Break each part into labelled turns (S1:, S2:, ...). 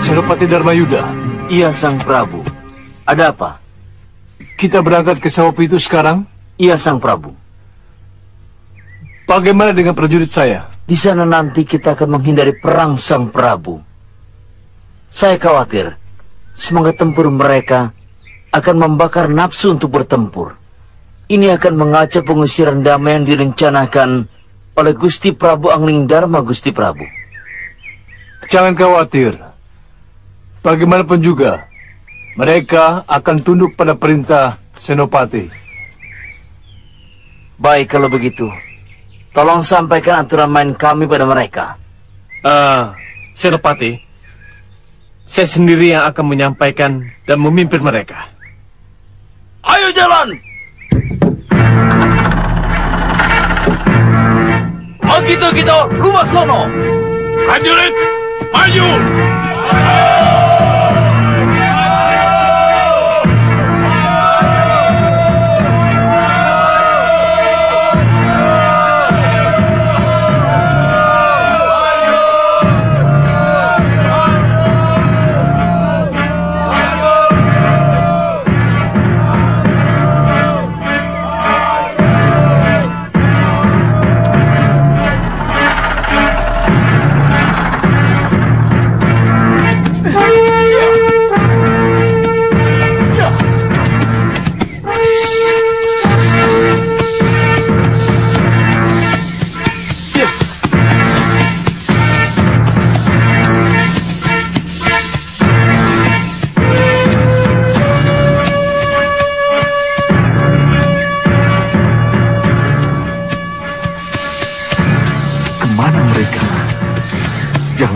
S1: Senopati Dharmayuda.
S2: Iya, Sang Prabu. Ada apa?
S1: Kita berangkat ke Sawapi itu sekarang?
S2: Iya, Sang Prabu.
S1: Bagaimana dengan prajurit saya?
S2: Di sana nanti kita akan menghindari perang, Sang Prabu. Saya khawatir semangat tempur mereka akan membakar nafsu untuk bertempur. Ini akan mengacau pengusiran damai yang direncanakan oleh Gusti Prabu Anglingdarma, Gusti Prabu.
S1: Jangan khawatir. Bagaimanapun juga, mereka akan tunduk pada perintah Senopati.
S2: Baik kalau begitu. Tolong sampaikan aturan main kami pada mereka.
S3: Senopati, saya sendiri yang akan menyampaikan dan memimpin mereka.
S2: Ayo jalan! Begitu, rumah sono!
S4: Prajurit, maju!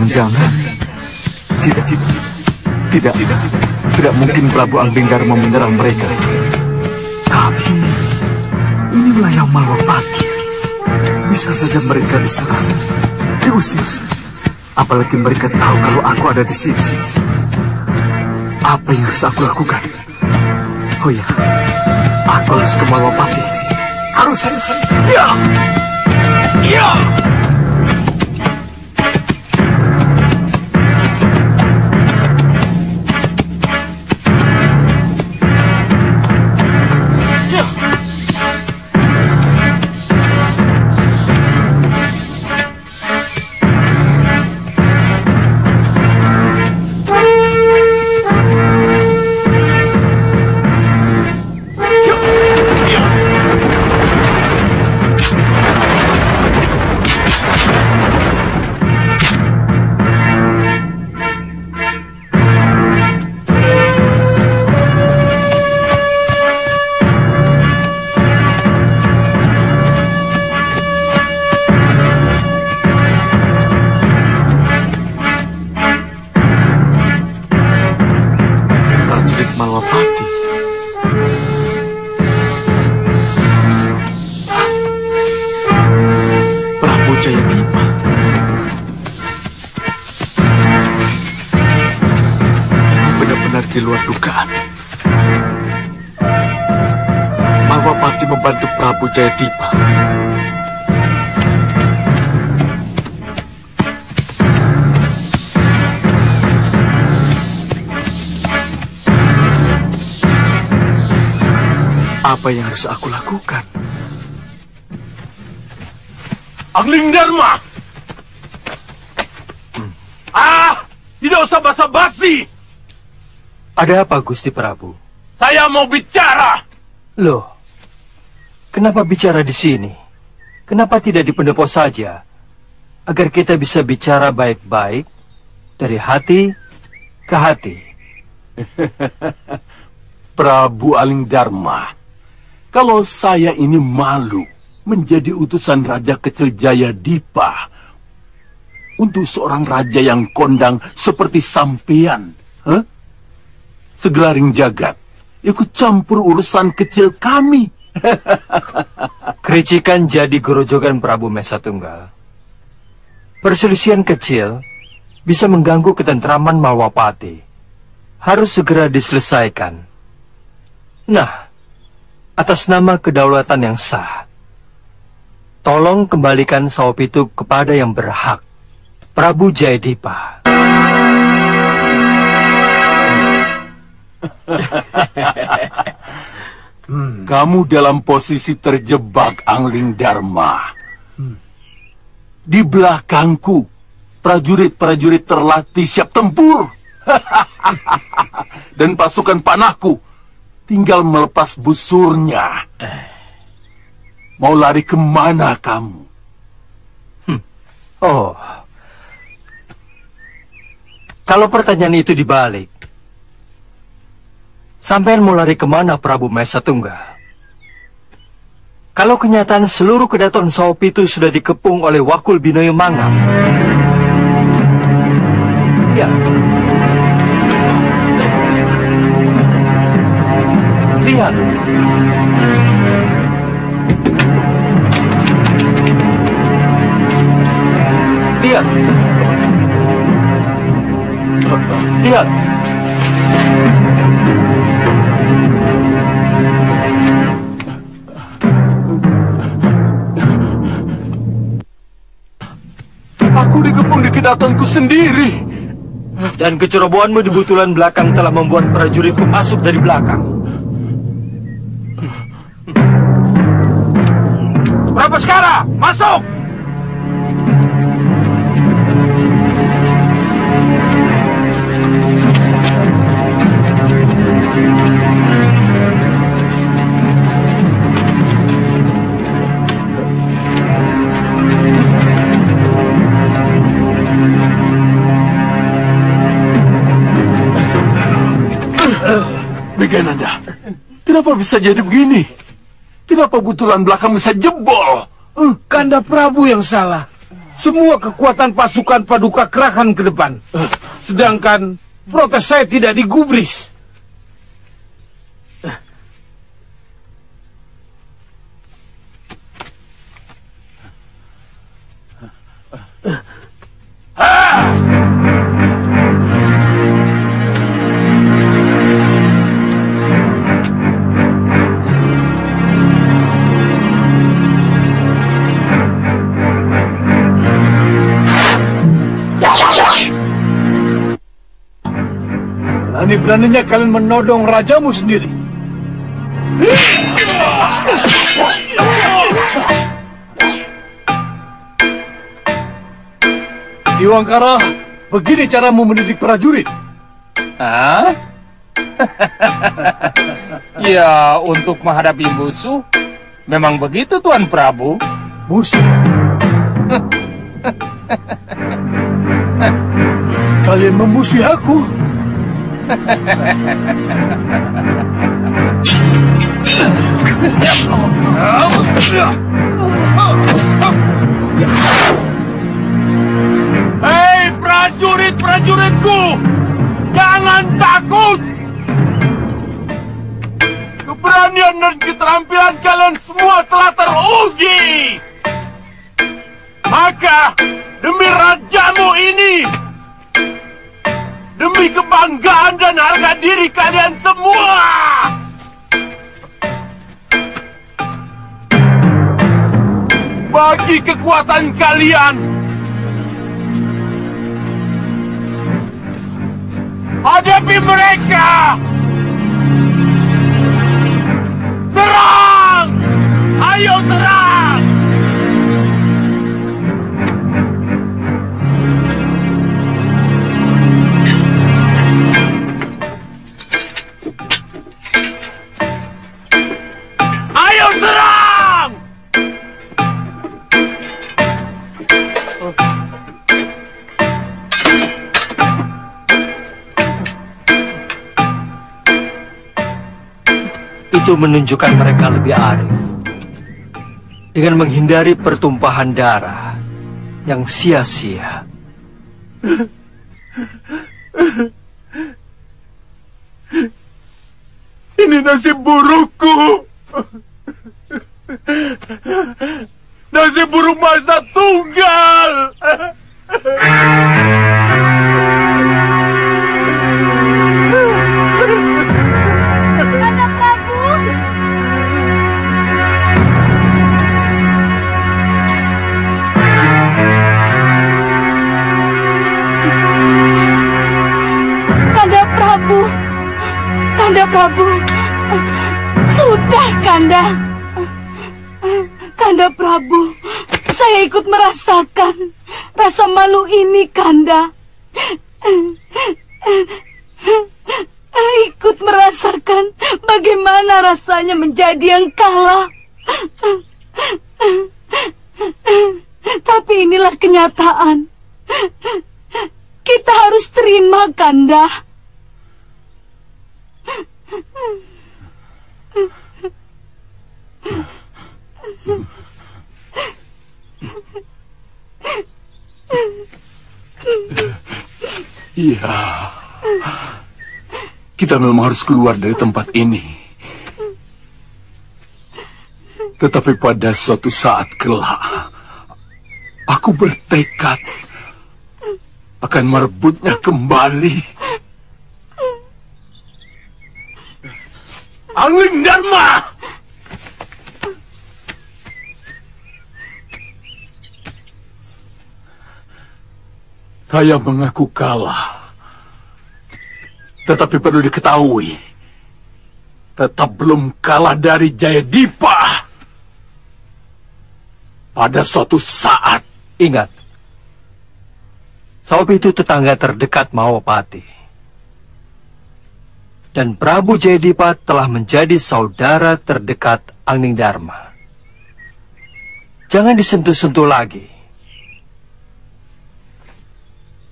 S5: Jangan. Tidak mungkin Prabu Anglingdarma menyerang mereka. Tapi ini wilayah Malwapati. Bisa saja mereka diserang, diusir. Apalagi mereka tahu kalau aku ada di sini. Apa yang harus aku lakukan? Oh ya, aku harus ke Malwapati. Harus. Ya. Di luar dugaan, Malwapati membantu Prabu Jayadipa. Apa yang harus aku lakukan?
S4: Anglingdarma! Tidak usah basa-basi!
S6: Ada apa, Gusti Prabu?
S4: Saya mau bicara.
S6: Loh, kenapa bicara di sini? Kenapa tidak di pendopo saja? Agar kita bisa bicara baik-baik dari hati ke hati.
S4: Prabu Alingdharma, kalau saya ini malu menjadi utusan Raja Kecil Jaya Dipa untuk seorang raja yang kondang seperti sampean. Segelaring jagat ikut campur urusan kecil kami.
S6: Kericikan jadi gorojogan Prabu Mesa Tunggal. Perselisihan kecil bisa mengganggu ketentraman Malwapati. Harus segera diselesaikan. Nah, atas nama kedaulatan yang sah, tolong kembalikan Sawapitu kepada yang berhak, Prabu Jayadipa.
S4: Kamu dalam posisi terjebak, Anglingdarma. Di belakangku, prajurit-prajurit terlatih siap tempur. Dan pasukan panahku tinggal melepas busurnya. Mau lari kemana kamu?
S6: Oh, kalau pertanyaan itu dibalik, sampean mau lari kemana, Prabu Mesa Tunggal? Kalau kenyataan seluruh kedaton Sawapitu sudah dikepung oleh Wakul Binoyo Mangap. Ya. Lihat. Lihat. Lihat.
S4: Aku dikepung di kedatanku sendiri.
S6: Dan kecerobohanmu di butulan belakang telah membuat prajuritku masuk dari belakang.
S4: Prabaskara, masuk! Megananda, kenapa bisa jadi begini? Kenapa butulan belakang bisa jebol?
S3: Kanda Prabu yang salah. Semua kekuatan pasukan Paduka kerahkan ke depan. Sedangkan protes saya tidak digubris.
S1: Berani-beraninya kalian menodong rajamu sendiri. Diwangkara, begini caramu mendidik prajurit.
S7: Hah? Ya, untuk menghadapi musuh, memang begitu, Tuan Prabu.
S1: Musuh? Kalian memusuhi aku?
S4: Hei prajurit-prajuritku, jangan takut. Keberanian dan keterampilan kalian semua telah teruji. Maka demi rajamu ini, demi kebanggaan dan harga diri kalian semua, bagi kekuatan kalian, hadapi mereka. Serang! Ayo serang!
S6: tentu menunjukkan mereka lebih arif dengan menghindari pertumpahan darah yang sia-sia.
S4: Ini nasib burukku. Nasib buruk masa tunggal.
S8: Kanda Prabu. Kanda Prabu. Kanda Prabu. Sudah, Kanda. Kanda Prabu, saya ikut merasakan rasa malu ini, Kanda. Ikut merasakan bagaimana rasanya menjadi yang kalah. Tapi inilah kenyataan. Kita harus terima, Kanda.
S4: Iya, kita memang harus keluar dari tempat ini. Tetapi pada suatu saat kelak, aku bertekad akan merebutnya kembali. Angling Dharma! Saya mengaku kalah. Tetapi perlu diketahui, tetap belum kalah dari Jayadipa. Pada suatu saat.
S6: Ingat, Sobi itu tetangga terdekat Mahapati. Dan Prabu Jayadipa telah menjadi saudara terdekat Angling Dharma. Jangan disentuh-sentuh lagi.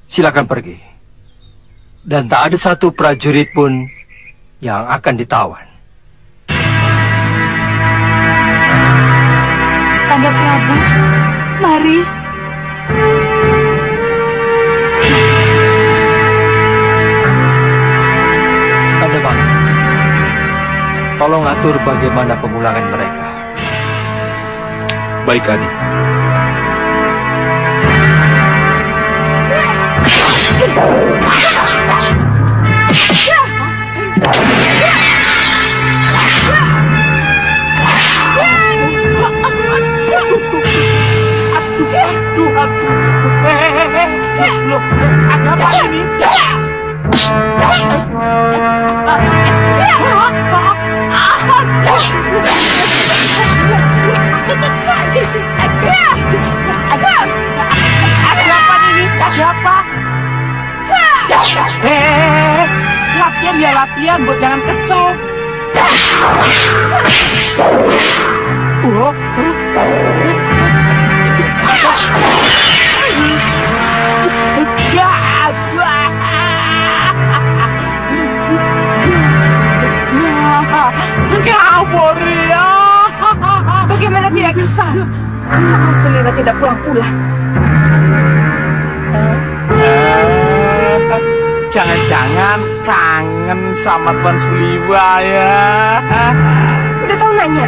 S6: Silakan pergi. Dan tak ada satu prajurit pun yang akan ditawan.
S8: Kanda Prabu, mari.
S6: Kanda Bang, tolong atur bagaimana pemulangan mereka.
S4: Baik, Adi.
S2: Loh, ada apa ini? Ada apa ini? Ada apa? Latihan ya latihan, Bu, jangan kesel. Kabur ya.
S8: Bagaimana tidak kesal? Kakang Suliwa tidak pulang-pulang.
S2: Jangan-jangan kangen sama Tuan Suliwa ya.
S8: Udah tahu nanya.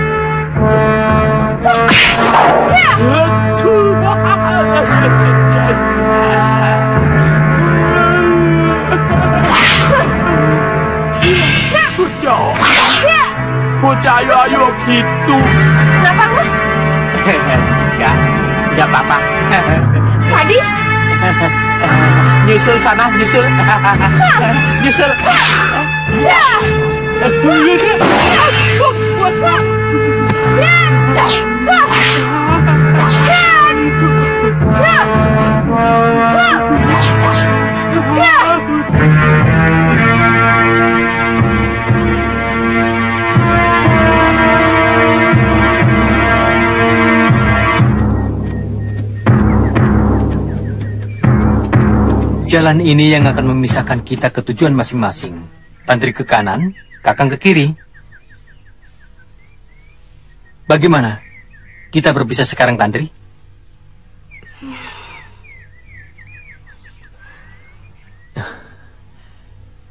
S2: Bocah ayo gitu.
S8: Kenapa lu?
S2: Enggak apa-apa.
S8: Tadi?
S2: Nyusul sana, nyusul. Nyusul.
S6: Jalan ini yang akan memisahkan kita ke tujuan masing-masing. Tantri ke kanan, Kakang ke kiri. Bagaimana? Kita berpisah sekarang, Tantri?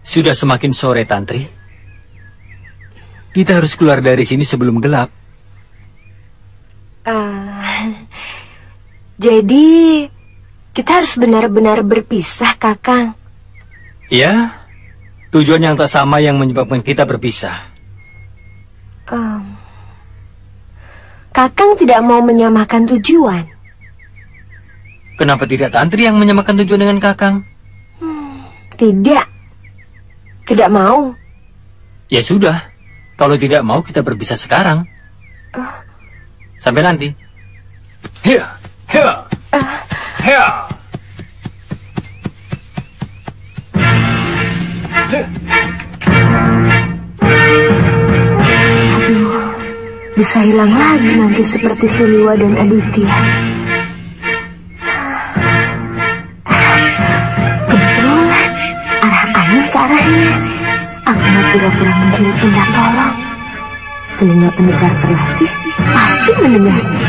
S6: Sudah semakin sore, Tantri. Kita harus keluar dari sini sebelum gelap.
S9: Jadi, kita harus benar-benar berpisah, Kakang.
S6: Ya, tujuan yang tak sama yang menyebabkan kita berpisah.
S9: Kakang tidak mau menyamakan tujuan.
S6: Kenapa tidak Tantri yang menyamakan tujuan dengan Kakang?
S9: Tidak. Tidak mau.
S6: Ya sudah, kalau tidak mau kita berpisah sekarang. Sampai nanti.
S1: Hiya, hiya, hiya.
S9: Aduh, bisa hilang lagi nanti seperti Suliwa dan Aditya. Kebetulan arah angin ke arahnya. Aku mau pura-pura menjadi minta tolong. Telinga pendengar terlatih pasti mendengarnya.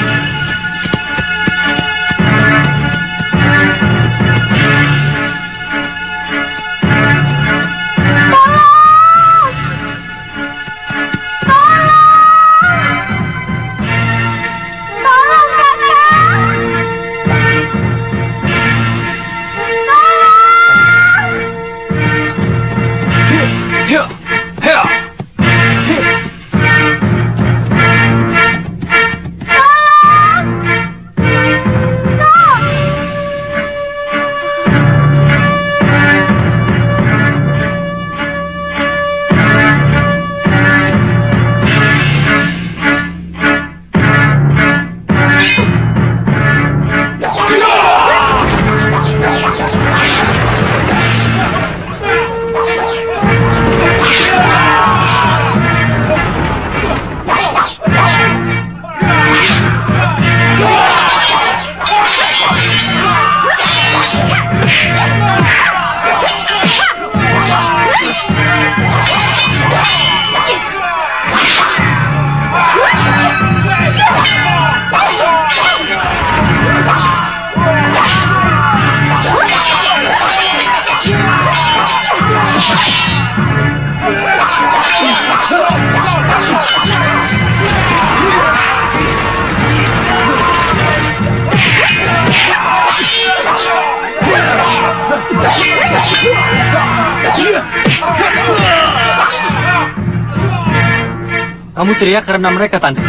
S6: Kamu teriak karena mereka, Tantri?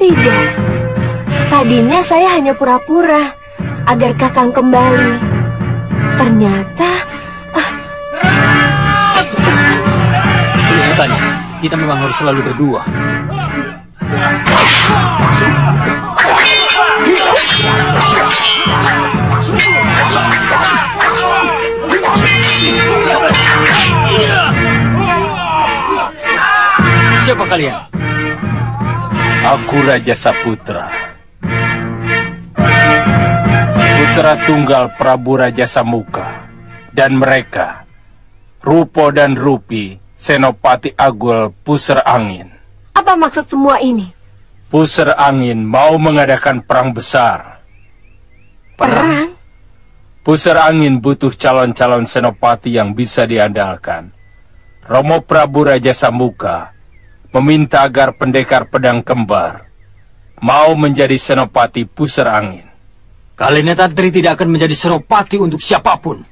S9: Tidak. Tadinya saya hanya pura-pura agar Kakang kembali. Ternyata
S6: kelihatannya kita memang harus selalu berdua. Siapa kalian?
S7: Aku Raja Saputra, putra tunggal Prabu Raja Samuka. Dan mereka, Rupo dan Rupi, Senopati Agul Pusar Angin.
S9: apa maksud semua ini?
S7: Pusar Angin mau mengadakan perang besar.
S9: Perang?
S7: Pusar Angin butuh calon-calon senopati yang bisa diandalkan. Romo Prabu Raja Samuka meminta agar pendekar pedang kembar mau menjadi senopati Pusar Angin.
S6: Kalian Tantri tidak akan menjadi senopati untuk siapapun.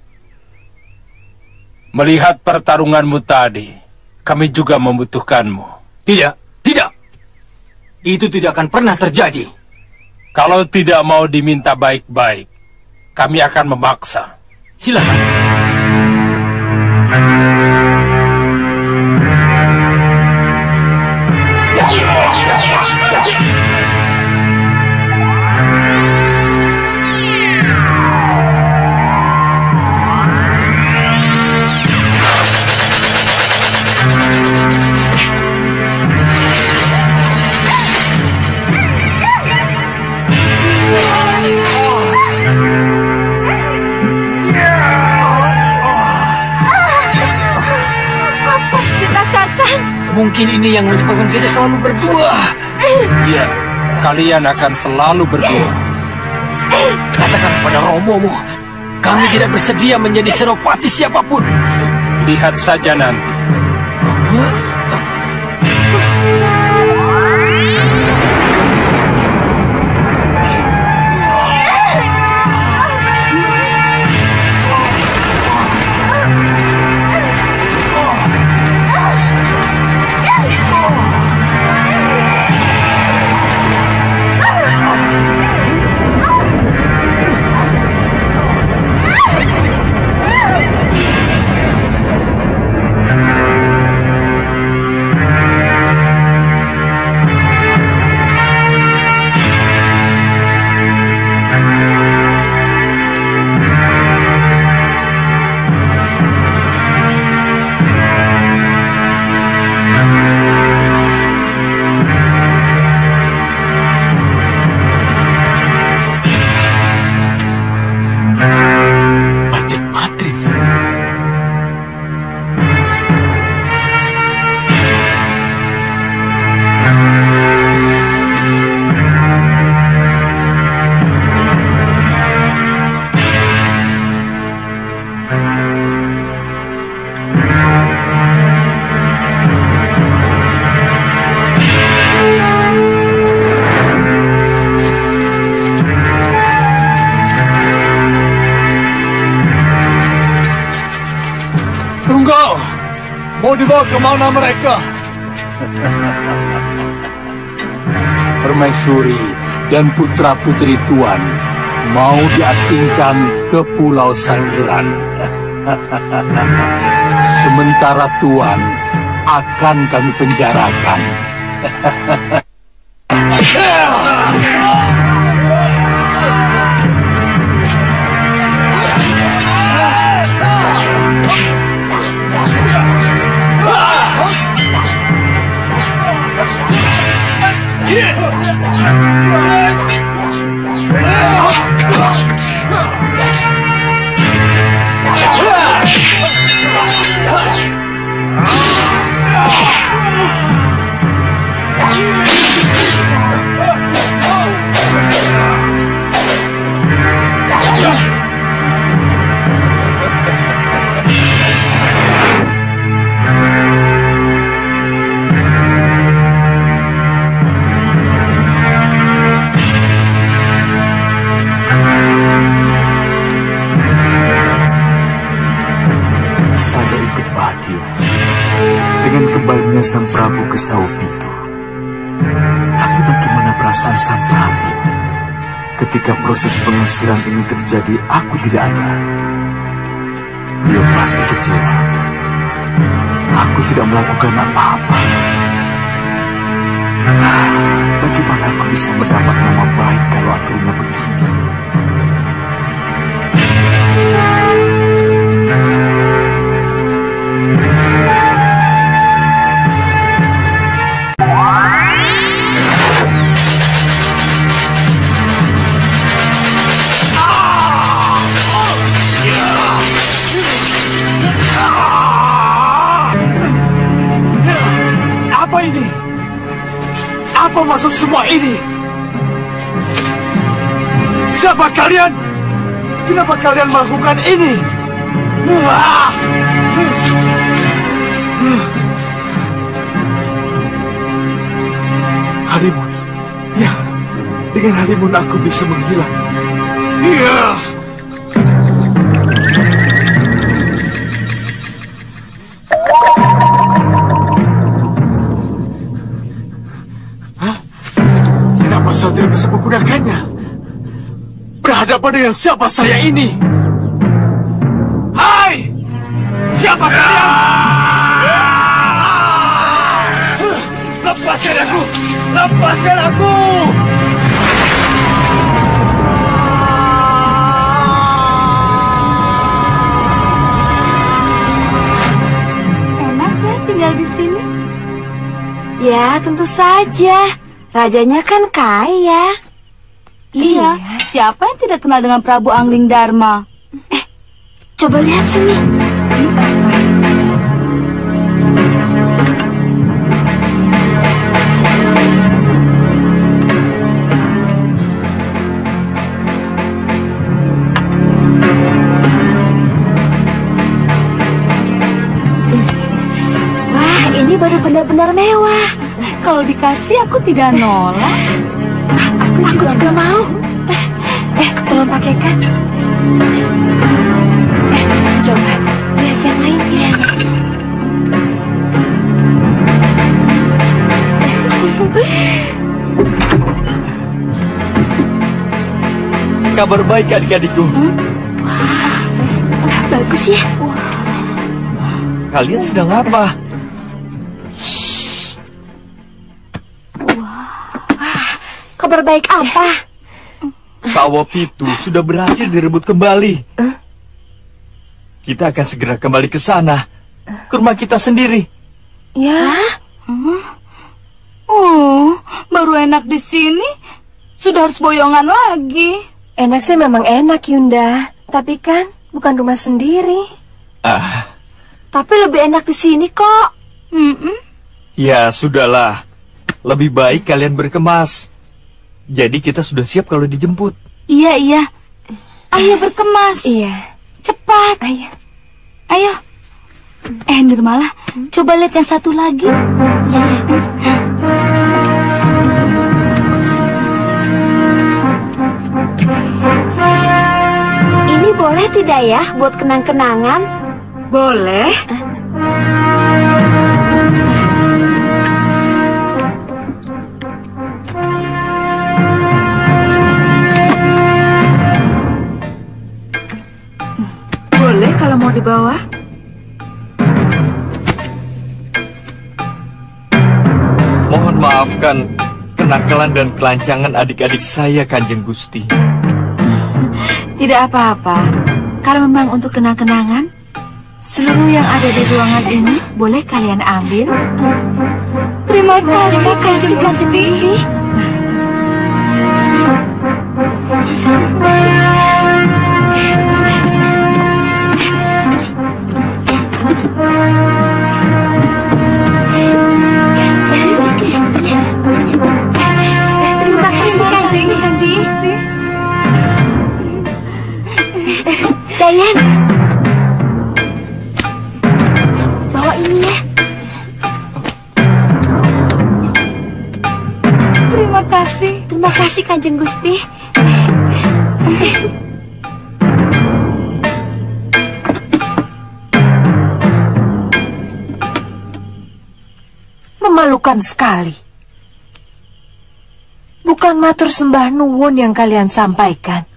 S7: Melihat pertarunganmu tadi, kami juga membutuhkanmu.
S6: Tidak, tidak. Itu tidak akan pernah terjadi.
S7: Kalau tidak mau diminta baik-baik, kami akan memaksa.
S6: Silakan.
S9: Apes kita, Kakang.
S6: Mungkin ini yang menyebabkan kita selalu berdua.
S7: Iya, kalian akan selalu berdua.
S1: Katakan pada Romomu, kami tidak bersedia menjadi senopati siapapun.
S7: Lihat saja nanti.
S3: Mau dibawa kemana mereka?
S4: Permaisuri dan putra-putri Tuan mau diasingkan ke Pulau Sangiran. Sementara Tuan akan kami penjarakan.
S5: Sang Prabu ke Saupitu. Tapi bagaimana perasaan Sang Prabu ketika proses pengusiran ini terjadi? Aku tidak ada. Beliau pasti kecewa. Aku tidak melakukan apa-apa. Bagaimana aku bisa mendapat nama baik kalau akhirnya begini?
S3: Apa maksud semua ini? Siapa kalian? Kenapa kalian melakukan ini? Halimun. Ya, dengan Halimun aku bisa menghilang. Ya. Saya tidak bisa menggunakannya. Berhadapan dengan siapa saya ini? Hai! Siapa kalian? Lepaskan aku! Lepaskan aku!
S8: Enak ya tinggal di sini? Ya, tentu saja. Rajanya kan kaya. Iya, siapa yang tidak kenal dengan Prabu Angling Dharma? Coba lihat sini. benar-benar mewah. Kalau dikasih aku tidak nolak. Aku juga mau. Tolong pakaikan. Coba lihat yang lain ya.
S5: Kabar baik adik-adikku.
S8: Wah, bagus ya.
S5: Kalian sedang apa?
S8: Kabar baik apa?
S5: Sawah Pitu sudah berhasil direbut kembali. Kita akan segera kembali ke sana, ke rumah kita sendiri.
S8: Ya? Baru enak di sini, sudah harus boyongan lagi.
S10: Enak sih memang enak, Yunda. Tapi kan bukan rumah sendiri.
S8: Tapi lebih enak di sini kok.
S5: Ya sudahlah, lebih baik kalian berkemas. Jadi kita sudah siap kalau dijemput.
S8: Iya. Ayo berkemas.
S10: Iya.
S8: Cepat. Ayo. Nirmala, coba lihat yang satu lagi. Ya. Ini boleh tidak ya buat kenang-kenangan?
S9: Boleh. Boleh kalau mau dibawa.
S5: Mohon maafkan kenakalan dan kelancangan adik-adik saya, Kanjeng Gusti.
S9: Tidak apa-apa. Karena memang untuk kenang-kenangan, seluruh yang ada di ruangan ini boleh kalian ambil.
S8: Terima kasih, Kanjeng Gusti. Terima kasih, Kanjeng Gusti. Dayan, bawa ini ya. Terima kasih Kanjeng Gusti.
S10: Memalukan sekali. Bukan matur sembah nuwun yang kalian sampaikan,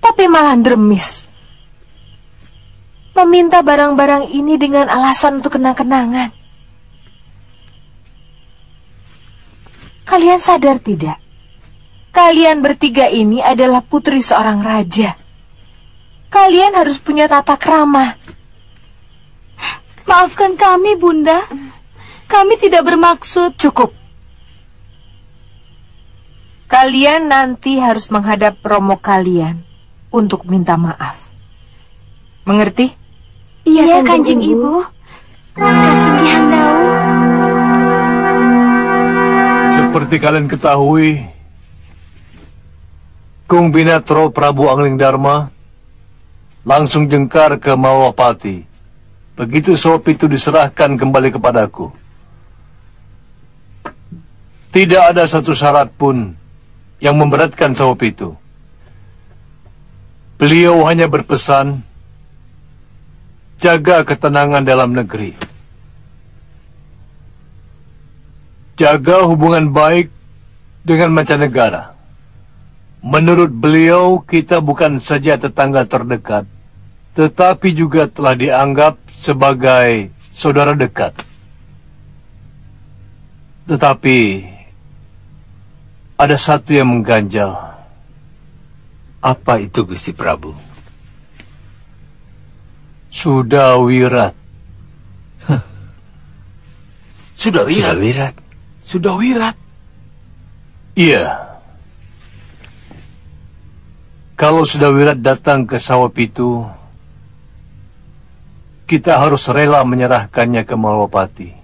S10: tapi malah dremis. Meminta barang-barang ini dengan alasan untuk kenang-kenangan. Kalian sadar tidak? Kalian bertiga ini adalah putri seorang raja. Kalian harus punya tata krama.
S8: Maafkan kami, Bunda. Kami tidak bermaksud.
S10: Cukup. Kalian nanti harus menghadap romo kalian untuk minta maaf. Mengerti?
S8: Iya, Kanjeng Ibu. Kasugihan Dawu.
S11: Seperti kalian ketahui, Kung Binatro Prabu Angling Dharma langsung jengkar ke Mawapati. Begitu sop itu diserahkan kembali kepadaku. Tidak ada satu syarat pun yang memberatkan sop itu. Beliau hanya berpesan, jaga ketenangan dalam negeri. Jaga hubungan baik dengan mancanegara. Menurut beliau, kita bukan saja tetangga terdekat, tetapi juga telah dianggap sebagai saudara dekat. Tetapi ada satu yang mengganjal.
S12: Apa itu, Gusti Prabu?
S11: Sudah wirat.
S12: Sudah wirat? Sudah wirat?
S11: Iya. Kalau sudah wirat datang ke sawah Pitu, kita harus rela menyerahkannya ke Malwapati.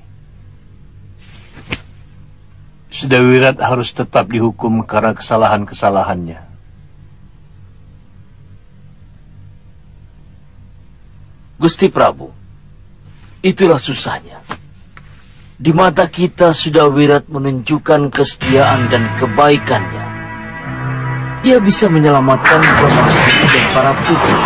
S11: Sudah wirat harus tetap dihukum karena kesalahan-kesalahannya.
S2: Gusti Prabu, itulah susahnya. Di mata kita Sudawirat menunjukkan kesetiaan dan kebaikannya. Ia bisa menyelamatkan Permaisuri dan para putri.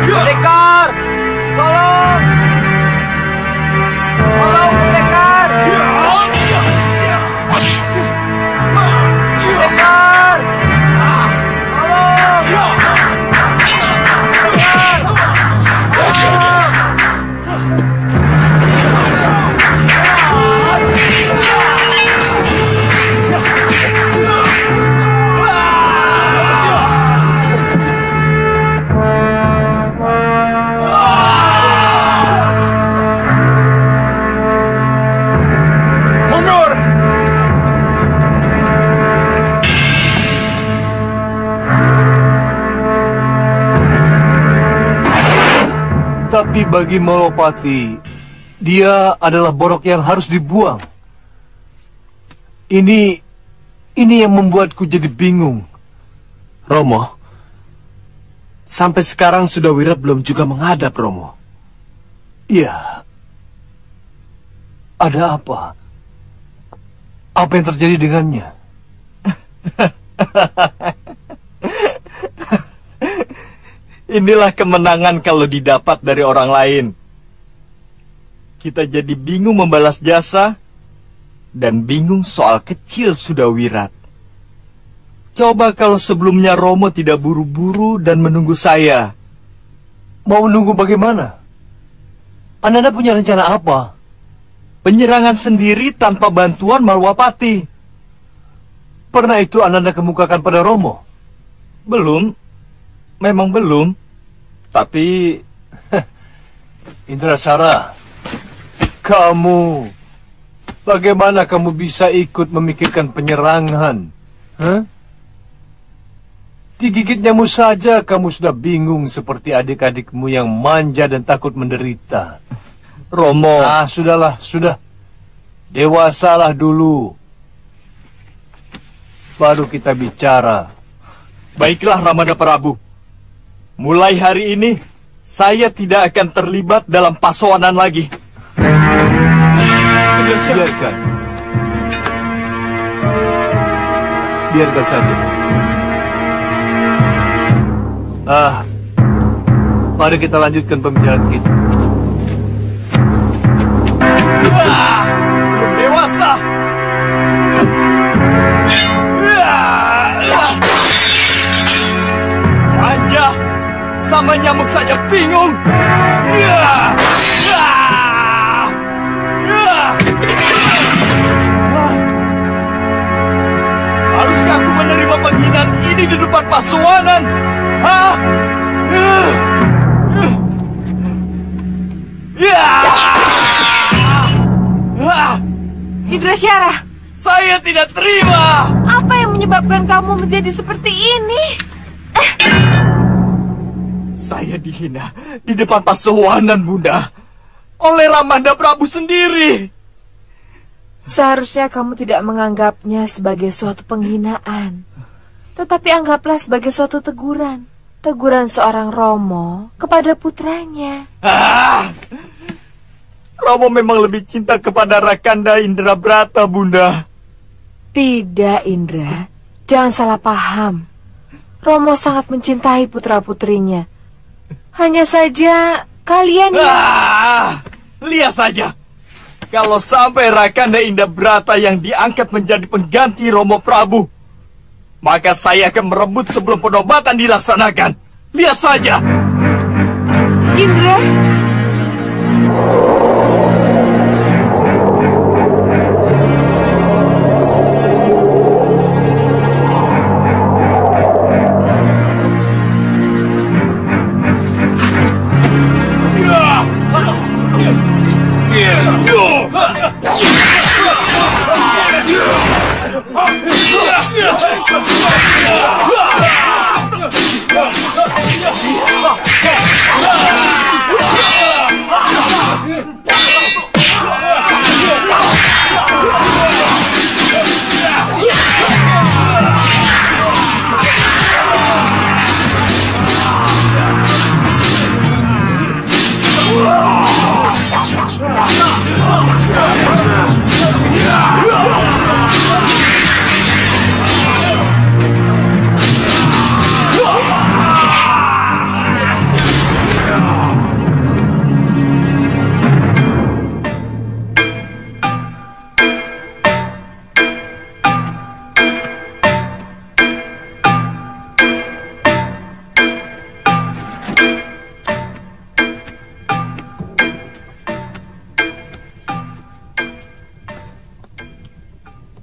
S1: Pendekar, tolong! Tolong, pendekar! Pendekar! Tolong!
S11: Tapi bagi Malopati, dia adalah borok yang harus dibuang. Ini yang membuatku jadi bingung.
S13: Romo, sampai sekarang Sudawirat belum juga menghadap, Romo.
S11: Iya. Ada apa? Apa yang terjadi dengannya?
S6: Inilah kemenangan kalau didapat dari orang lain. Kita jadi bingung membalas jasa dan bingung soal kecil Sudawirat. Coba kalau sebelumnya Romo tidak buru-buru dan menunggu saya.
S11: Mau menunggu bagaimana? Ananda punya rencana apa?
S6: Penyerangan sendiri tanpa bantuan Malwapati.
S11: Pernah itu Ananda kemukakan pada Romo?
S6: Belum. Memang belum. Tapi
S11: Indrasara, kamu, bagaimana kamu bisa ikut memikirkan penyerangan? Digigit nyamuk saja kamu sudah bingung seperti adik-adikmu yang manja dan takut menderita.
S6: Romo.
S11: Sudahlah, sudah. Dewasalah dulu. Baru kita bicara.
S6: Baiklah Ramada Prabu. Mulai hari ini, saya tidak akan terlibat dalam pasowanan lagi.
S11: Biarkan. Biarkan saja. Mari kita lanjutkan pembicaraan kita.
S6: Belum dewasa. Manja. Sama nyamuk saja bingung. Haruskah aku menerima penghinaan ini di depan pasowanan?
S10: Indrasyara,
S6: saya tidak terima.
S10: Apa yang menyebabkan kamu menjadi seperti ini?
S6: Saya dihina di depan pasowanan, Bunda, oleh Ramanda Prabu sendiri.
S10: Seharusnya kamu tidak menganggapnya sebagai suatu penghinaan, tetapi anggaplah sebagai suatu teguran. Teguran seorang Romo kepada putranya.
S6: Romo memang lebih cinta kepada Rakanda Indrabrata, Bunda.
S10: Tidak, Indra. Jangan salah paham. Romo sangat mencintai putra-putrinya. Hanya saja kalian
S6: lihat saja. Kalau sampai Rakanda Indrabrata yang diangkat menjadi pengganti Romo Prabu,
S5: maka saya akan merebut sebelum penobatan dilaksanakan. Lihat saja.
S10: Indra.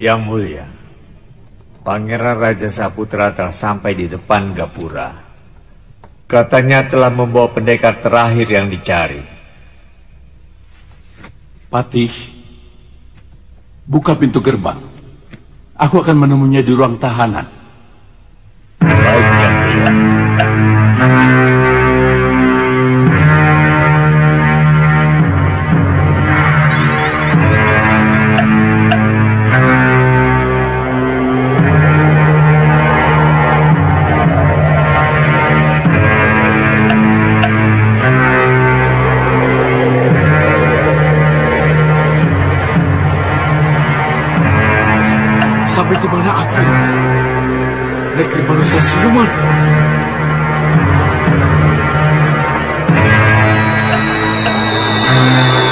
S14: Yang mulia, Pangeran Raja Saputra telah sampai di depan Gapura. Katanya telah membawa pendekar terakhir yang dicari.
S4: Patih, buka pintu gerbang. Aku akan menemuinya di ruang tahanan.
S14: Baik, Yang mulia.
S3: Sampai di mana aku? Negeri manusia siluman.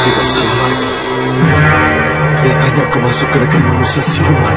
S3: Tidak salah lagi. Kelihatannya aku masuk ke negeri manusia siluman.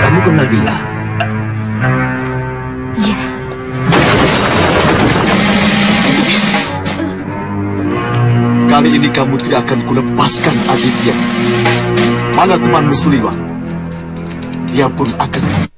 S2: Kamu kenal dia?
S9: Iya.
S3: Kali ini kamu tidak akan kulepaskan adiknya. Mana temanmu Suliwa? Dia pun akan...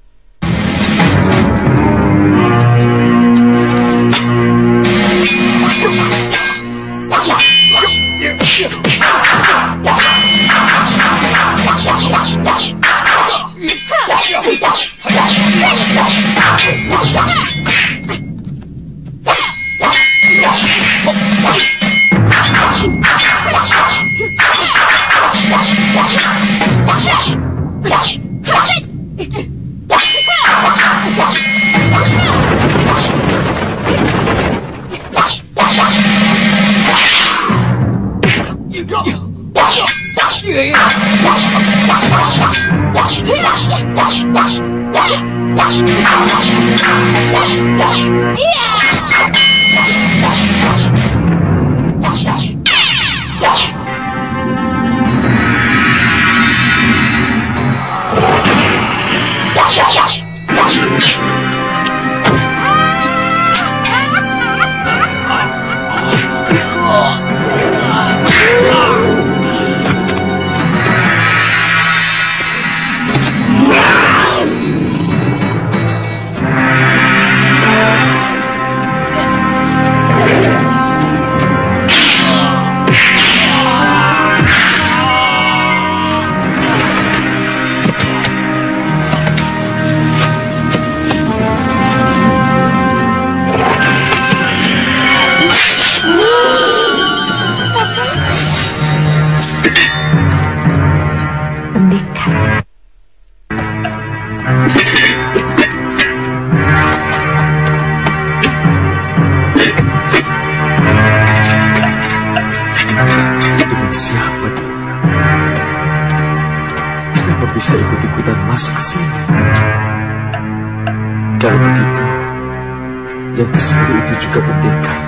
S5: dan ke-10 itu juga pendekar.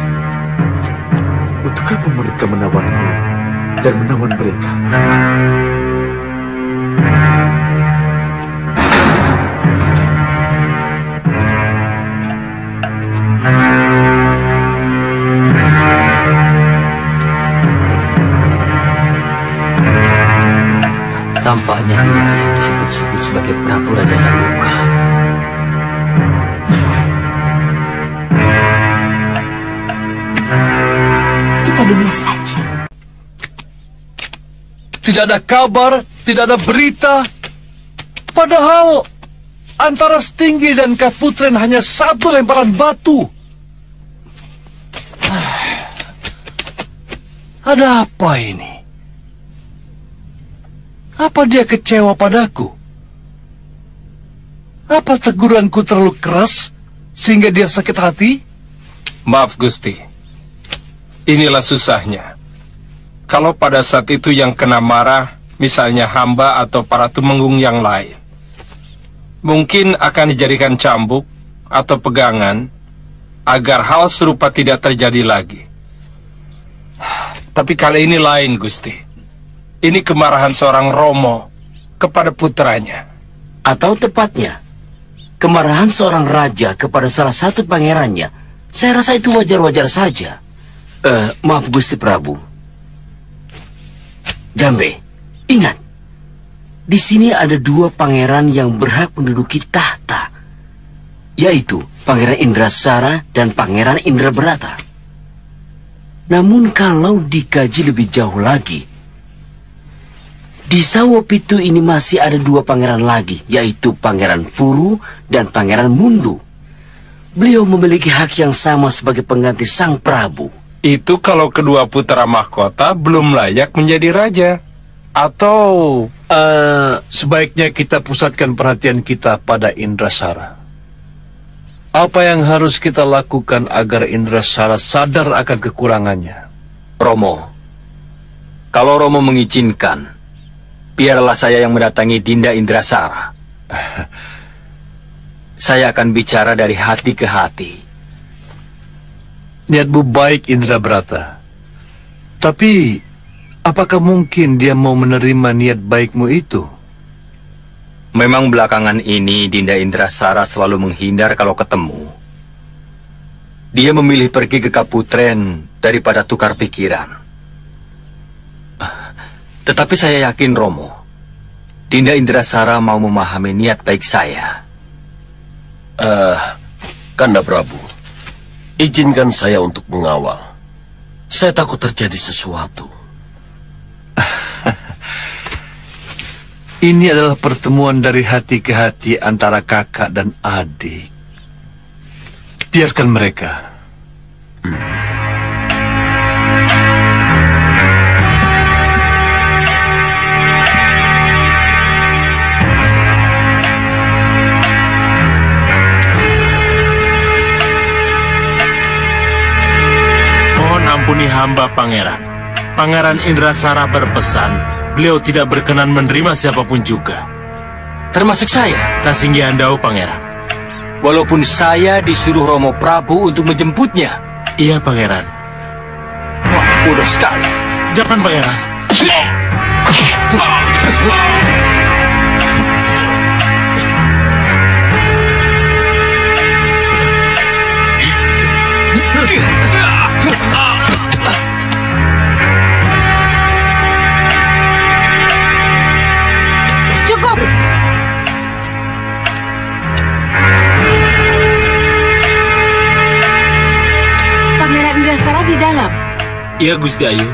S5: Untuk apa mereka menawanku dan menawan mereka?
S2: Tampaknya dia yang disebut-sebut sebagai Prabu Raja Sambuka.
S10: Kita dengar saja.
S11: Tidak ada kabar, tidak ada berita. Padahal antara Stinggi dan Kaputren hanya satu lemparan batu. Ada apa ini? Apa dia kecewa padaku? Apa teguranku terlalu keras sehingga dia sakit hati?
S7: Maaf Gusti, inilah susahnya. Kalau pada saat itu yang kena marah, misalnya hamba atau para tumenggung yang lain, mungkin akan dijadikan cambuk atau pegangan agar hal serupa tidak terjadi lagi. Tapi kali ini lain Gusti. Ini kemarahan seorang Romo kepada putranya.
S2: Atau tepatnya, kemarahan seorang raja kepada salah satu pangerannya. Saya rasa itu wajar-wajar saja. Maaf Gusti Prabu. Jambe, ingat. Di sini ada dua pangeran yang berhak menduduki tahta. Yaitu Pangeran Indrasara dan Pangeran Indrabrata. Namun kalau dikaji lebih jauh lagi, di Sawopitu ini masih ada dua pangeran lagi, yaitu Pangeran Puru dan Pangeran Mundu. Beliau memiliki hak yang sama sebagai pengganti Sang Prabu.
S7: Itu kalau kedua putra mahkota belum layak menjadi raja. Atau...
S11: sebaiknya kita pusatkan perhatian kita pada Indrasara. Apa yang harus kita lakukan agar Indrasara sadar akan kekurangannya?
S15: Romo, kalau Romo mengizinkan, biarlah saya yang mendatangi Dinda Indrasara. Saya akan bicara dari hati ke hati.
S11: Niatmu baik, Indrabrata. Tapi, apakah mungkin dia mau menerima niat baikmu itu?
S15: Memang belakangan ini Dinda Indrasara selalu menghindar kalau ketemu. Dia memilih pergi ke Kaputren daripada tukar pikiran. Tetapi saya yakin, Romo, Dinda Indrasara mau memahami niat baik saya.
S12: Kanda Prabu, izinkan saya untuk mengawal. Saya takut terjadi sesuatu.
S11: Ini adalah pertemuan dari hati ke hati antara kakak dan adik. Biarkan mereka.
S16: Mohon ampuni hamba, Pangeran. Pangeran Indrasara berpesan beliau tidak berkenan menerima siapapun juga.
S2: Termasuk saya?
S16: Kasinggihandau, Pangeran.
S15: Walaupun saya disuruh Romo Prabu untuk menjemputnya.
S16: Iya, Pangeran.
S15: Wah, mudah sekali.
S16: Jangan, Pangeran.
S10: Cukup. Pangeran Indrasara di dalam.
S16: Iya, Gusti Ayu.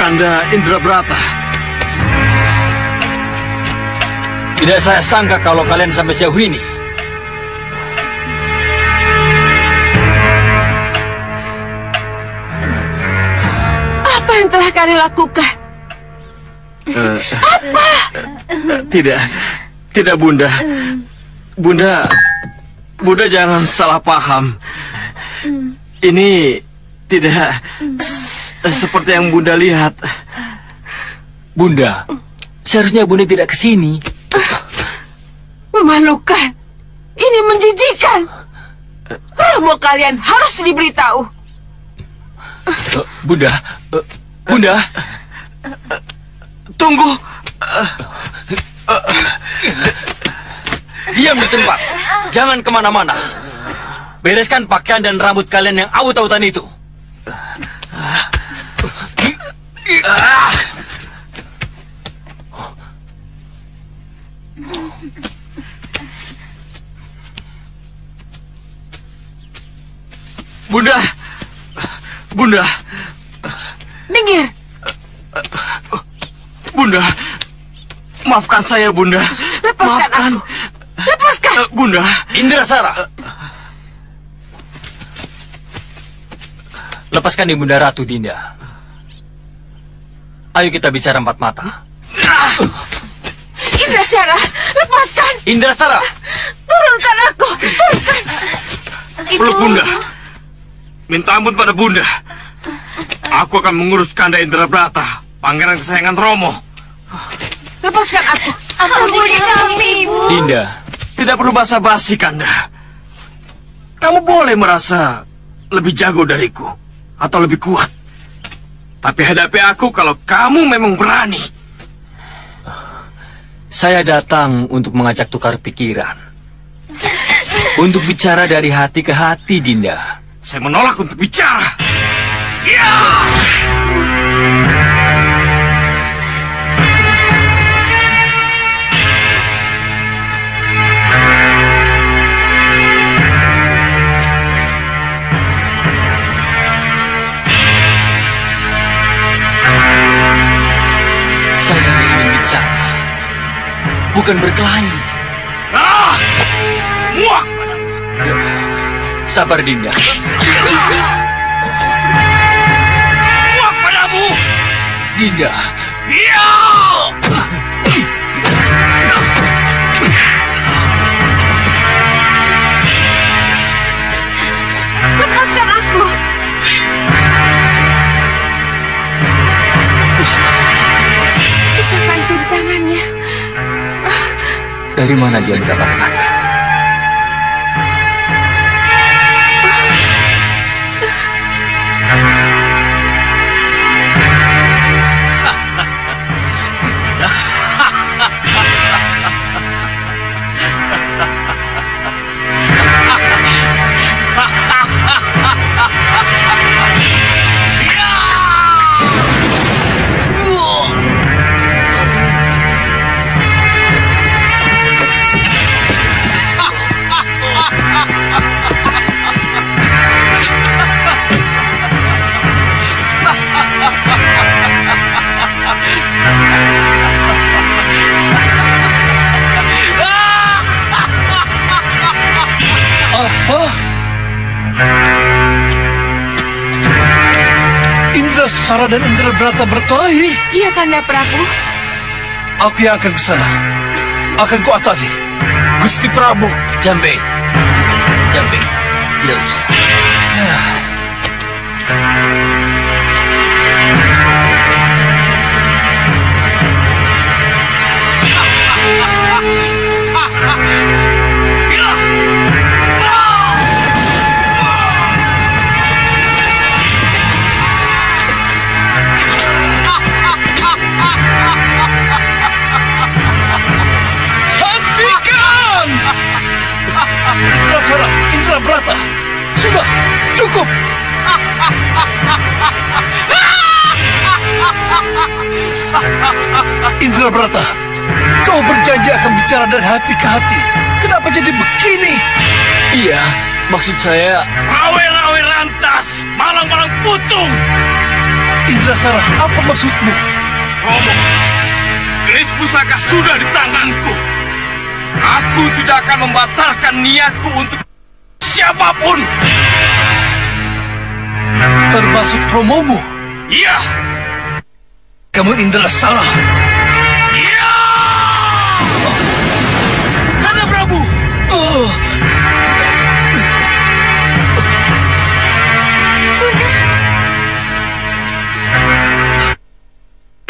S12: Kanda Indrabrata.
S15: Tidak saya sangka kalau kalian sampai sejauh ini.
S17: yang telah kalian lakukan? Apa?
S13: Tidak Bunda. Bunda jangan salah paham. Ini tidak seperti yang Bunda lihat.
S15: Bunda, seharusnya Bunda tidak ke sini.
S17: Memalukan. Ini menjijikan. Romo kalian harus diberitahu.
S15: Bunda.
S13: Tunggu.
S15: Diam di tempat. Jangan kemana-mana. Bereskan pakaian dan rambut kalian yang awut-awutan itu.
S13: Bunda.
S17: Minggir.
S13: Bunda, maafkan saya, Bunda.
S17: Lepaskan aku. Lepaskan.
S13: Bunda.
S15: Indrasara. Lepaskan Ibunda Ratu, Dinda. Ayo kita bicara empat mata.
S17: Indrasara, lepaskan.
S15: Indrasara.
S17: Turunkan aku. Turunkan.
S13: Peluk Bunda. Minta ampun pada Bunda. Aku akan mengurus Kanda Indrabrata, pangeran kesayangan Romo.
S17: Lepaskan aku. Ampuni kami, Ibu.
S15: Dinda.
S13: Tidak perlu basa-basi, Kanda. Kamu boleh merasa lebih jago dariku atau lebih kuat. Tapi hadapi aku kalau kamu memang berani.
S15: Saya datang untuk mengajak tukar pikiran. Untuk bicara dari hati ke hati, Dinda.
S13: Saya menolak untuk bicara. Ya!
S15: Saya ingin bicara, bukan berkelahi.
S13: Muak!
S15: Sabar, Dinda.
S13: Muak padamu!
S15: Dinda.
S13: Ya!
S17: Lepaskan aku. Pusaka itu di tangannya.
S15: Dari mana dia mendapatkannya?
S11: Indrasara dan Indrabrata berkelahi.
S17: Iya, Kanda Prabu.
S11: Aku yang akan ke sana. Akan kuatasi. Gusti Prabu.
S15: Jambe. Tidak usah.
S11: Hentikan! Indrasara, Indrabrata, sudah cukup. Indrabrata, kau berjanji akan bicara dari hati ke hati. Kenapa jadi begini?
S15: Iya, maksud saya...
S13: Rawe-rawe rantas, malang-malang putung.
S11: Indrasara, apa maksudmu?
S13: Romo, keris pusaka sudah di tanganku. Aku tidak akan membatalkan niatku untuk siapapun.
S11: Termasuk Romomu?
S13: Iya,
S11: kamu Indrasara.
S13: Ya! Kanda Prabu!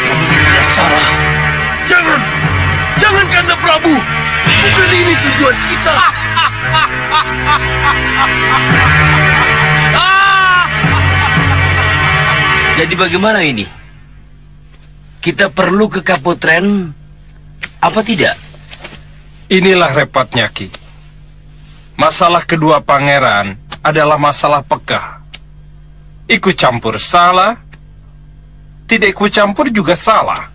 S11: Kamu Indrasara.
S13: Jangan Kanda Prabu! Bukan ini tujuan kita.
S2: Jadi bagaimana ini? Kita perlu ke Kaputren apa tidak?
S7: Inilah repotnya, Ki. Masalah kedua pangeran adalah masalah peka. Ikut campur salah, tidak ikut campur juga salah.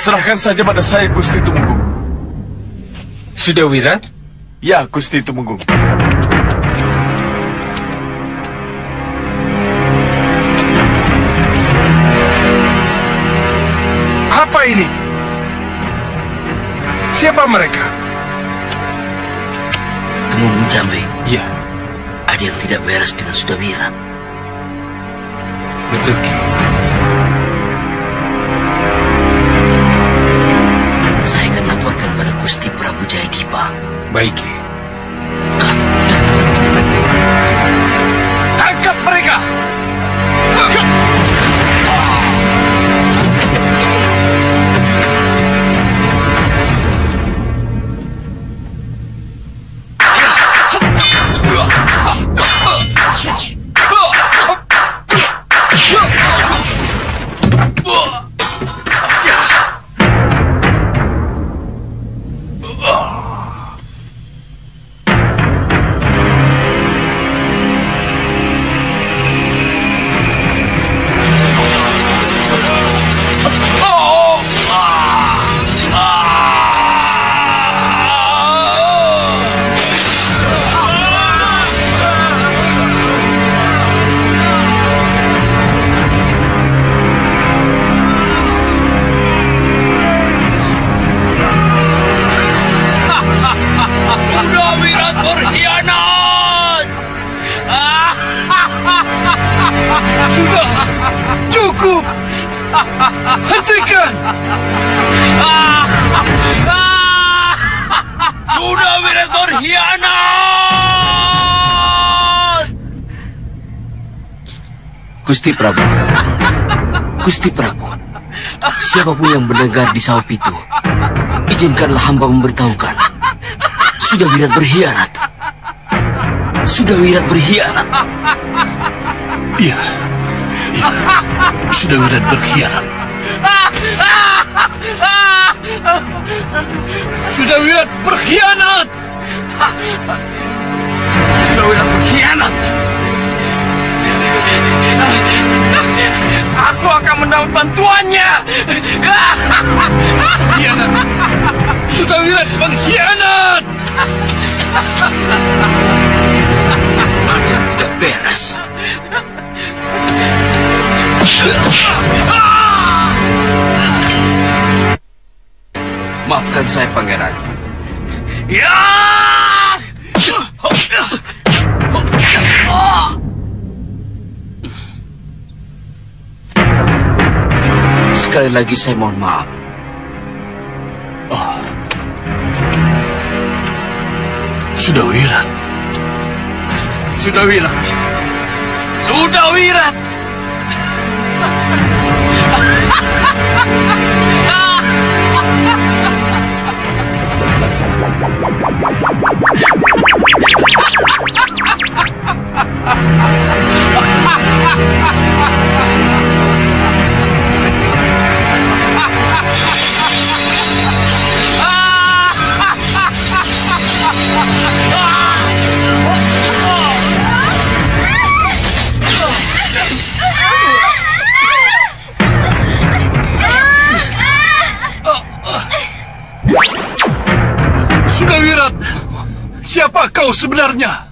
S5: Serahkan saja pada saya, Gusti Tumenggung.
S7: Sudah Wirat?
S5: Ya, Gusti Tumenggung.
S7: Apa ini? Siapa mereka?
S2: Tumenggung Jambe.
S7: Iya.
S2: Ada yang tidak beres dengan Sudah Wirat.
S7: Betul, Ki.
S2: Saya akan laporkan pada Gusti Prabu Jayadipa.
S7: Baik, Ki.
S13: Tangkap mereka!
S11: Hentikan!
S13: Sudah Wirat berkhianat!
S2: Gusti Prabu. Gusti Prabu. Siapapun yang mendengar di sawah itu, izinkanlah hamba memberitahukan. Sudah Wirat berkhianat. Sudah Wirat berkhianat.
S11: Iya. Sudah Wirat berkhianat. Sudah Wirat berkhianat.
S13: Sudah Wirat berkhianat. Aku akan mendapat bantuannya.
S11: Pengkhianat. Sudah Wirat pengkhianat.
S2: Ada yang tidak beres. Maafkan saya, Pangeran.
S13: Ya!
S2: Sekali lagi saya mohon maaf.
S11: Sudah Wirat.
S13: Sudah Wirat. Sudah Wirat.
S11: Sudah Wirat, siapa kau sebenarnya?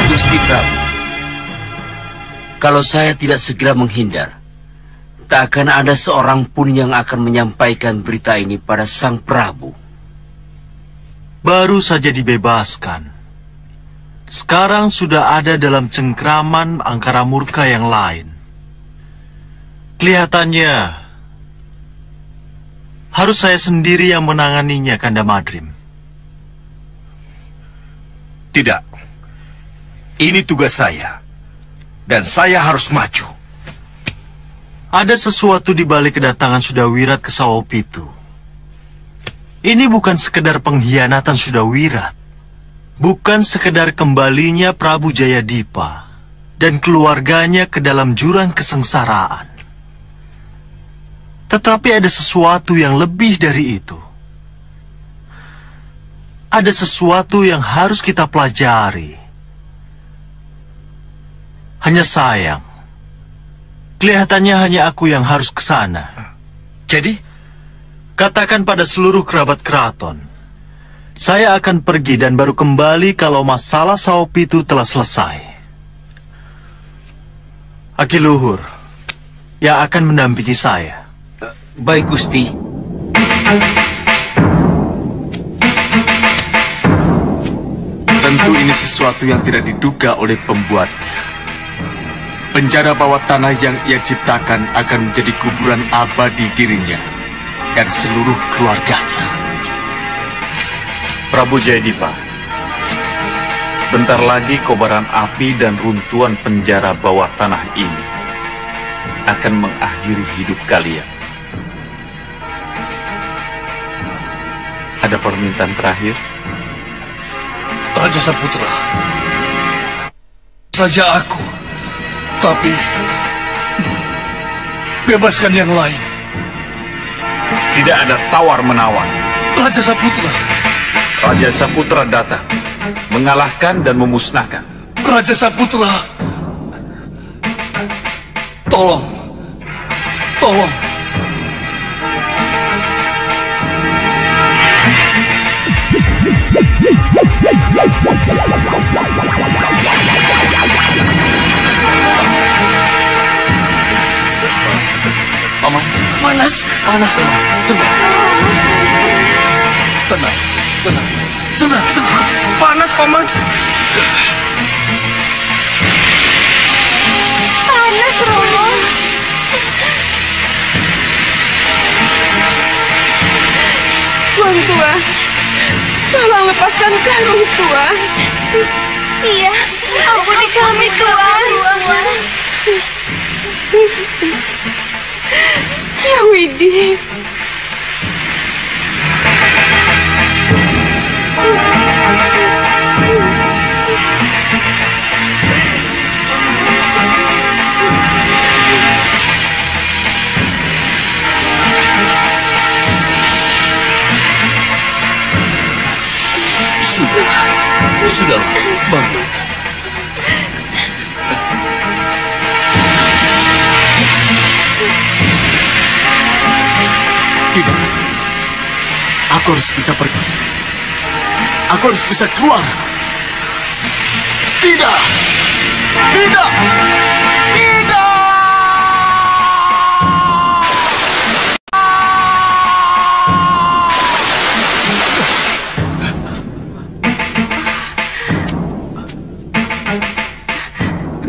S2: Gusti Prabu, kalau saya tidak segera menghindar, tak akan ada seorang pun yang akan menyampaikan berita ini pada Sang Prabu.
S5: Baru saja dibebaskan. Sekarang sudah ada dalam cengkraman angkara murka yang lain. Kelihatannya harus saya sendiri yang menanganinya, Kanda Madrim.
S18: Tidak. Ini tugas saya. Dan saya harus maju.
S5: Ada sesuatu di balik kedatangan Sudawirat ke Sawopitu. Ini bukan sekedar pengkhianatan Sudawirat. Bukan sekedar kembalinya Prabu Jayadipa dan keluarganya ke dalam jurang kesengsaraan. Tetapi ada sesuatu yang lebih dari itu. Ada sesuatu yang harus kita pelajari. Hanya sayang, kelihatannya hanya aku yang harus ke sana.
S18: Jadi,
S5: katakan pada seluruh kerabat keraton, saya akan pergi dan baru kembali kalau masalah Sawopitu telah selesai. Akiluhur yang akan mendampingi saya.
S2: Baik, Gusti.
S5: Tentu ini sesuatu yang tidak diduga oleh pembuatnya. Penjara bawah tanah yang ia ciptakan akan menjadi kuburan abadi dirinya dan seluruh keluarganya.
S19: Prabu Jayadipa, sebentar lagi kobaran api dan runtuhan penjara bawah tanah ini akan mengakhiri hidup kalian. Ada permintaan terakhir?
S11: Raja Saputra, saja aku. Tapi, bebaskan yang lain.
S19: Tidak ada tawar-menawar.
S11: Raja Saputra.
S19: Raja Saputra datang, mengalahkan dan memusnahkan.
S11: Raja Saputra. Tolong. Tolong.
S18: Paman, panas, panas, Paman. Tenang.
S11: Tenang, tenang, tenang, tenang.
S18: Panas, Paman.
S17: Panas, Romo. Tuan, tolong lepaskan kami, Tuan.
S8: Iya, ampuni kami, Tuan.
S17: Ya Widi.
S11: Sudah, bangun.
S5: Tidak. Aku harus bisa pergi. Aku harus bisa keluar. Tidak. Tidak. Tidak.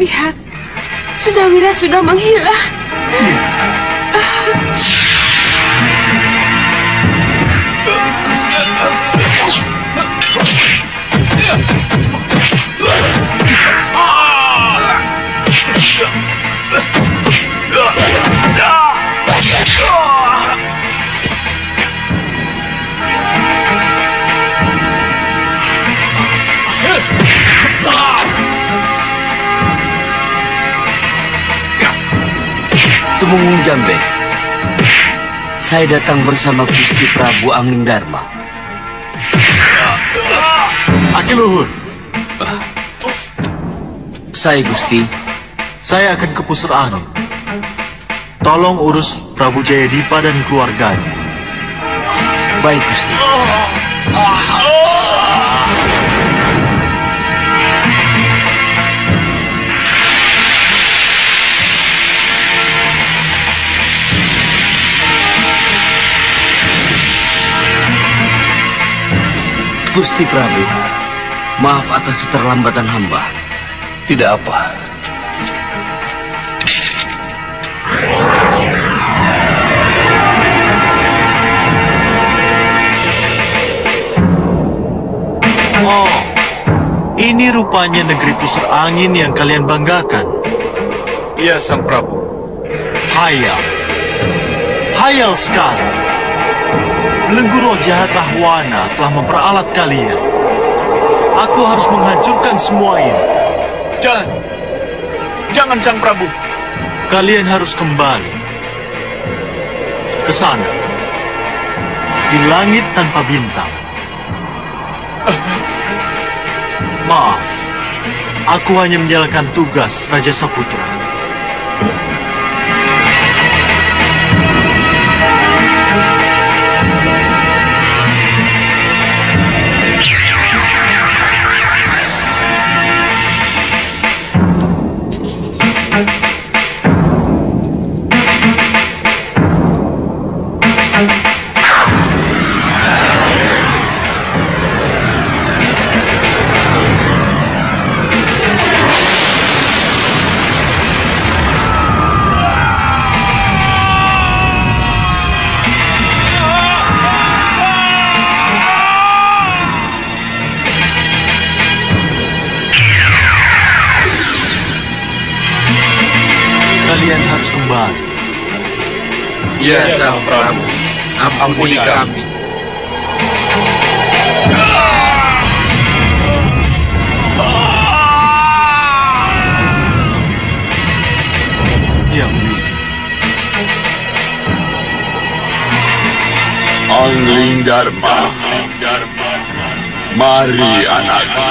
S17: Lihat, Sudawirat sudah menghilang.
S2: Tumenggung Jambe, saya datang bersama Gusti Prabu Anglingdarma.
S5: Akiluhur.
S2: Saya, Gusti.
S5: Saya akan ke Pusar Angin. Tolong urus Prabu Jayadipa dan keluarganya.
S2: Baik, Gusti. Gusti Prabu, maaf atas keterlambatan hamba.
S11: Tidak apa.
S20: Oh, ini rupanya negeri pusar angin yang kalian banggakan.
S11: Iya, Sang Prabu.
S20: Hayal. Hayal sekali. Belenggu roh jahat Rahwana telah memperalat kalian. Aku harus menghancurkan semua ini.
S11: Jangan Sang Prabu.
S20: Kalian harus kembali ke sana. Di langit tanpa bintang. Maaf, aku hanya menjalankan tugas Raja Saputra. Kalian harus kembali.
S11: Ya, Sang Prabu. Ampuni kami.
S20: Yang Widi.
S12: Angling Dharma. Mari anakku.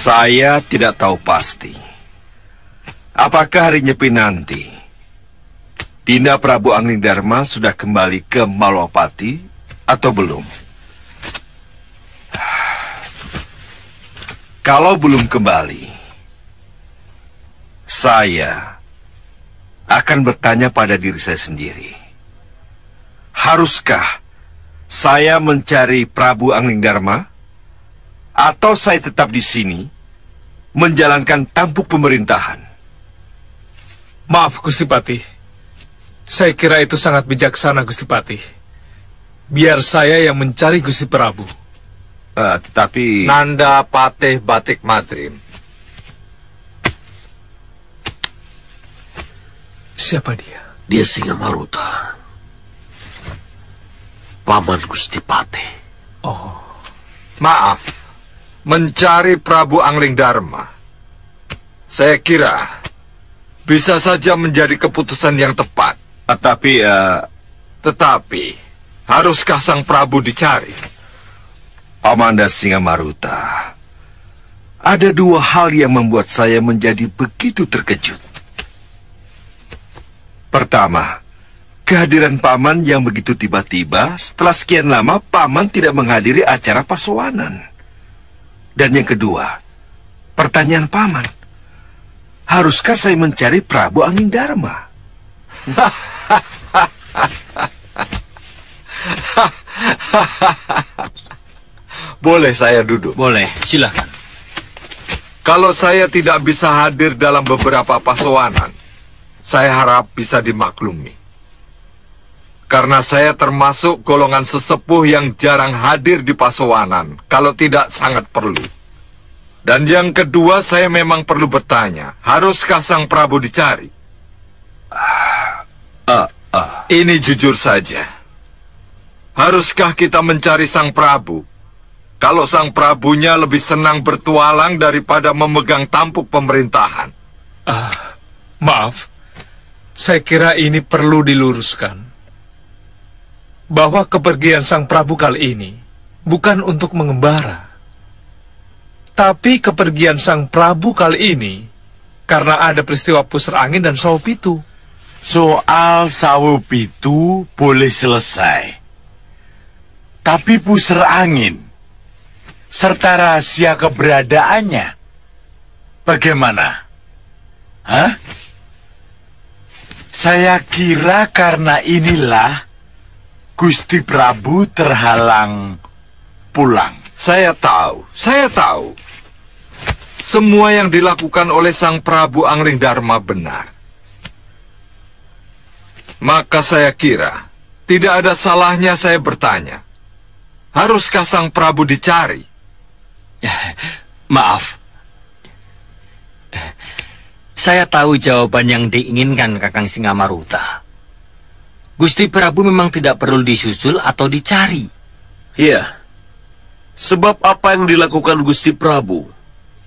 S21: Saya tidak tahu pasti. Apakah hari Nyepi nanti Dinda Prabu Angling Dharma sudah kembali ke Malwapati atau belum? Kalau belum kembali, saya akan bertanya pada diri saya sendiri. Haruskah saya mencari Prabu Angling Dharma, atau saya tetap di sini menjalankan tampuk pemerintahan?
S3: Maaf, Gusti Patih. Saya kira itu sangat bijaksana, Gusti Patih. Biar saya yang mencari Gusti Prabu.
S21: Tetapi...
S11: Nanda Patih Batik Madrim.
S3: Siapa dia?
S12: Dia Singamaruta, paman Gusti Patih.
S3: Oh.
S11: Maaf. Mencari Prabu Angling Dharma, saya kira bisa saja menjadi keputusan yang tepat. Tetapi, haruskah Sang Prabu dicari?
S21: Amanda Singamaruta, ada dua hal yang membuat saya menjadi begitu terkejut. Pertama, kehadiran Paman yang begitu tiba-tiba setelah sekian lama Paman tidak menghadiri acara pasowanan. Dan yang kedua, pertanyaan Paman, haruskah saya mencari Prabu Angling Dharma?
S11: Boleh saya duduk?
S2: Boleh, silakan.
S11: Kalau saya tidak bisa hadir dalam beberapa pasowanan, saya harap bisa dimaklumi. Karena saya termasuk golongan sesepuh yang jarang hadir di pasowanan, kalau tidak sangat perlu. Dan yang kedua, saya memang perlu bertanya, haruskah Sang Prabu dicari? Ini jujur saja. Haruskah kita mencari Sang Prabu, kalau Sang Prabunya lebih senang bertualang daripada memegang tampuk pemerintahan?
S3: Maaf, saya kira ini perlu diluruskan. Bahwa kepergian Sang Prabu kali ini bukan untuk mengembara. Tapi kepergian Sang Prabu kali ini karena ada peristiwa pusar angin dan sawo pitu.
S4: Soal sawo pitu boleh selesai. Tapi pusar angin serta rahasia keberadaannya bagaimana?
S20: Hah? Saya kira karena inilah Gusti Prabu terhalang pulang.
S11: Saya tahu. Semua yang dilakukan oleh Sang Prabu Anglingdarma benar. Maka saya kira tidak ada salahnya saya bertanya. Haruskah Sang Prabu dicari?
S15: Maaf. Saya tahu jawaban yang diinginkan Kakang Singamaruta. Gusti Prabu memang tidak perlu disusul atau dicari.
S12: Iya. Sebab apa yang dilakukan Gusti Prabu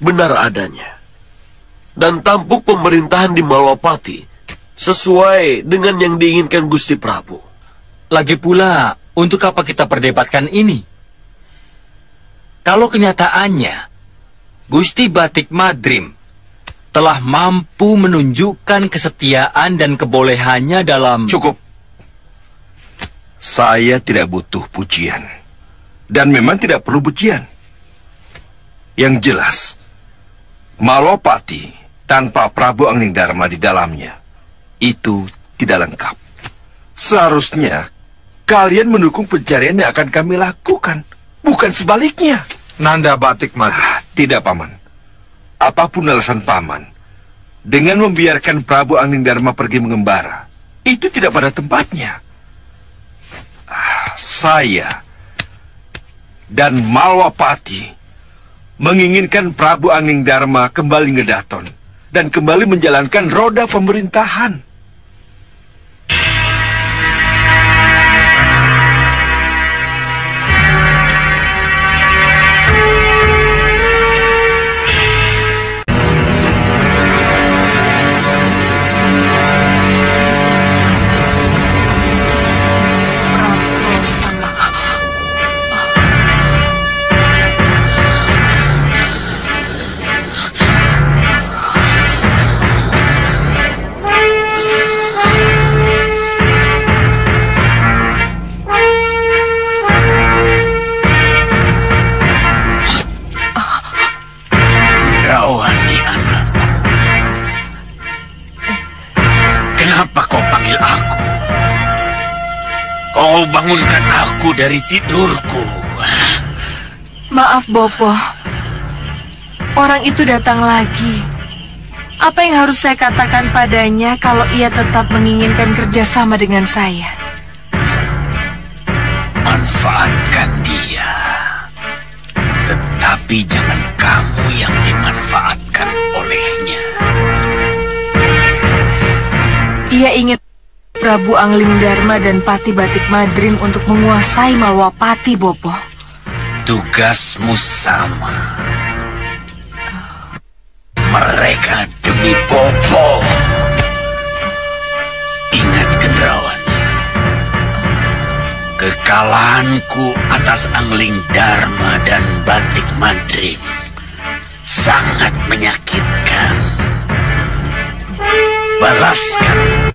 S12: benar adanya. Dan tampuk pemerintahan di Malwapati sesuai dengan yang diinginkan Gusti Prabu.
S15: Lagi pula, untuk apa kita perdebatkan ini? Kalau kenyataannya, Gusti Batik Madrim telah mampu menunjukkan kesetiaan dan kebolehannya dalam...
S21: Cukup. Saya tidak butuh pujian. Dan memang tidak perlu pujian. Yang jelas, Malwapati tanpa Prabu Anglingdarma di dalamnya, itu tidak lengkap. Seharusnya, kalian mendukung pencarian yang akan kami lakukan, bukan sebaliknya.
S11: Nanda Batik Madrim.
S21: Tidak, Paman. Apapun alasan Paman, dengan membiarkan Prabu Anglingdarma pergi mengembara, itu tidak pada tempatnya. Saya dan Malwapati menginginkan Prabu Anglingdarma kembali ngedaton dan kembali menjalankan roda pemerintahan.
S20: Kau bangunkan aku dari tidurku.
S10: Maaf, Bopo. Orang itu datang lagi. Apa yang harus saya katakan padanya kalau ia tetap menginginkan kerjasama dengan saya?
S20: Manfaatkan dia. Tetapi jangan kamu yang dimanfaatkan olehnya.
S10: Ia ingin Prabu Anglingdarma dan Pati Batik Madrim untuk menguasai Malwapati, Bopo.
S20: Tugasmu sama. Mereka demi Bopo. Ingat, Kendrawani. Kekalahanku atas Anglingdarma dan Batik Madrim sangat menyakitkan. Balaskan.